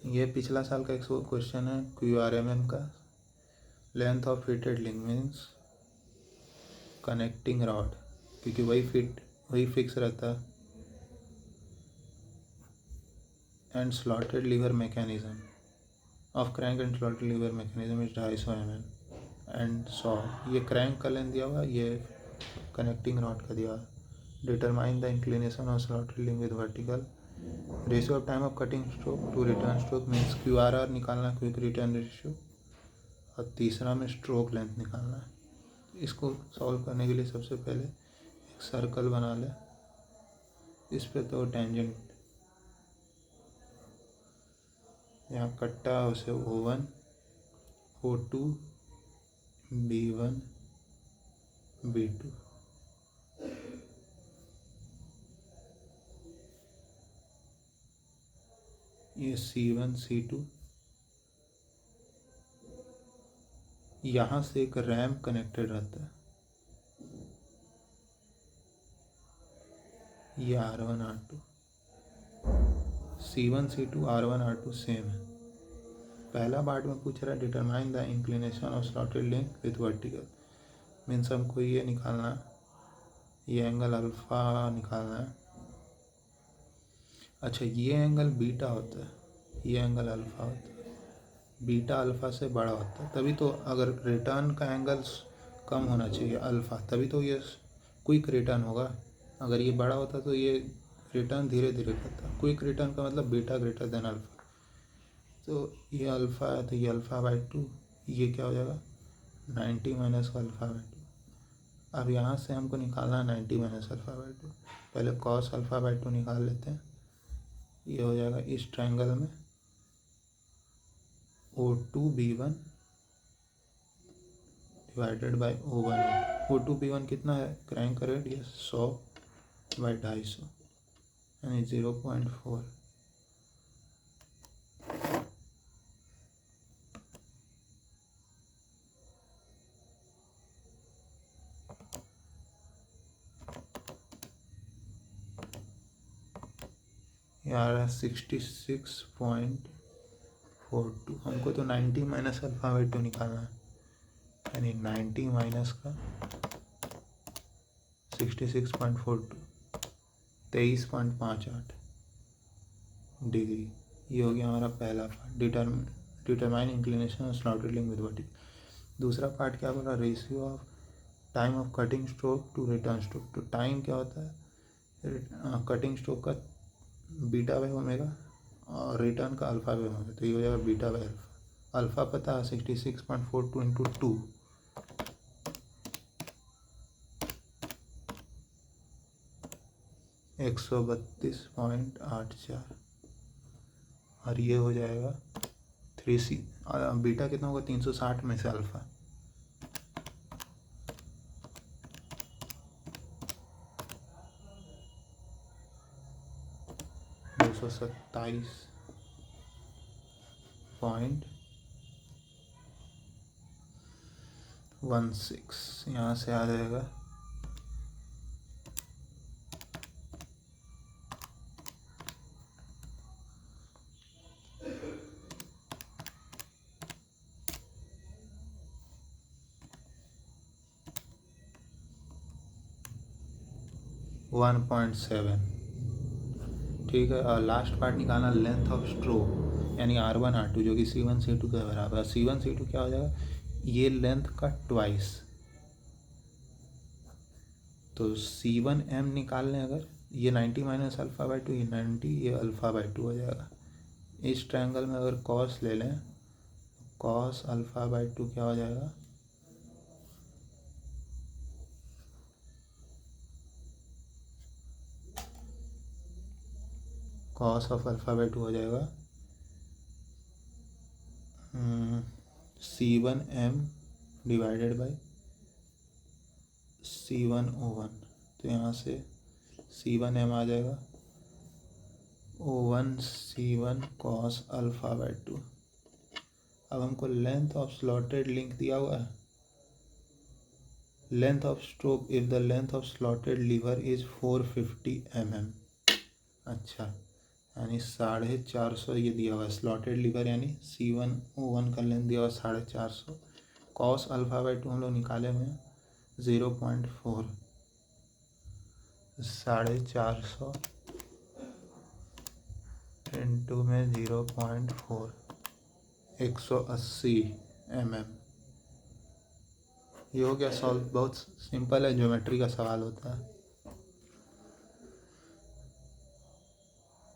ये पिछला साल का एक क्वेश्चन है QRMM का। Length of fitted link means connecting rod, क्योंकि वही फिक्स रहता है। And slotted liver mechanism of crank and slotted liver mechanism is 250 mm and 100। ये क्रैंक का लेंथ दिया हुआ, ये कनेक्टिंग रॉड का दिया हुआ। Determine the inclination of slotted link with vertical. Ratio of time of cutting stroke to return stroke means QRR निकालना, quick return ratio. और तीसरा में स्ट्रोक लेंथ निकालना है। इसको सॉल्व करने के लिए सबसे पहले एक सर्कल बना ले, इस पे तो टेंजेंट यहाँ कट्टा उसे O1 O2 B1 B2। ये C1 C2। यहाँ से एक रैम्प कनेक्टेड रहता है, ये R1 R2। C1 C2 R1 R2 same है। पहला पार्ट में पूछ रहा है determine the inclination of slotted link with vertical, means हमको ये निकालना है, ये एंगल अल्फ़ा निकालना है। अच्छा, ये एंगल बीटा होता है, ये एंगल अल्फ़ा होता है। बीटा अल्फ़ा से बड़ा होता है, तभी तो अगर रिटर्न का एंगल कम होना चाहिए अल्फ़ा, तभी तो ये क्विक रिटर्न होगा। अगर ये बड़ा होता तो ये रिटर्न धीरे धीरे करता। क्विक रिटर्न का मतलब बीटा ग्रेटर देन अल्फ़ा। तो ये अल्फ़ा है तो ये अल्फ़ा/2, ये क्या हो जाएगा 90 माइनस अल्फ़ा/2। अब यहाँ से हमको निकालना है 90 माइनस अल्फ़ा/2। पहले कॉस अल्फ़ा/2 निकाल लेते हैं। ये हो जाएगा इस ट्रायंगल में O2 B1 divided by O1। O2 B1 कितना है, क्रैंक का रेडियस 100/250 यानी 0.4। यार 66.42। हमको तो 90 माइनस अल्फ़ा/2 निकालना है, यानी 90 माइनस का 66.42 23.58 डिग्री। ये हो गया हमारा पहला part, determine inclination of slotted link with vertical. दूसरा पार्ट क्या बोला, ratio of time of cutting stroke to return stroke. तो टाइम क्या होता है कटिंग स्ट्रोक का, β/ω और रिटर्न का α/ω। तो ये हो जाएगा β/α। अल्फ़ा पता है 66.42 इंटू 2, 132.84। और ये हो जाएगा 3C। बीटा कितना होगा 360 में से अल्फ़ा 227.16। यहाँ से आ जाएगा 1.7। ठीक है। और लास्ट पार्ट निकालना लेंथ ऑफ स्ट्रोक, यानी R1 R2 जो कि C1 C2 के बराबर है। C1 C2 क्या हो जाएगा, ये लेंथ का ट्वाइस। तो C1 M निकाल लें, अगर ये 90 माइनस अल्फ़ा/2, ये 90, ये अल्फ़ा/2 हो जाएगा। इस ट्रायंगल में अगर कॉस ले लें, कॉस अल्फ़ा/2 क्या हो जाएगा, कॉस ऑफ अल्फ़ा/2 हो जाएगा C1M डिवाइडेड बाय C1O1। तो यहाँ से C1M आ जाएगा O1 C1 कॉस अल्फ़ा/2। अब हमको लेंथ ऑफ स्लॉटेड लिंक दिया हुआ है, length of stroke if the length of slotted lever is 450 mm। अच्छा, यानी 450 ये दिया हुआ है स्लॉटेड लीवर, यानी C1O1 का लेंथ दिया हुआ 450। कॉस अल्फ़ा/2 हम लोग निकाले हुए हैं 0.4, 450 इंटू में 0.4, 180 mm। ये हो गया सॉल्व। बहुत सिंपल है, ज्योमेट्री का सवाल होता है।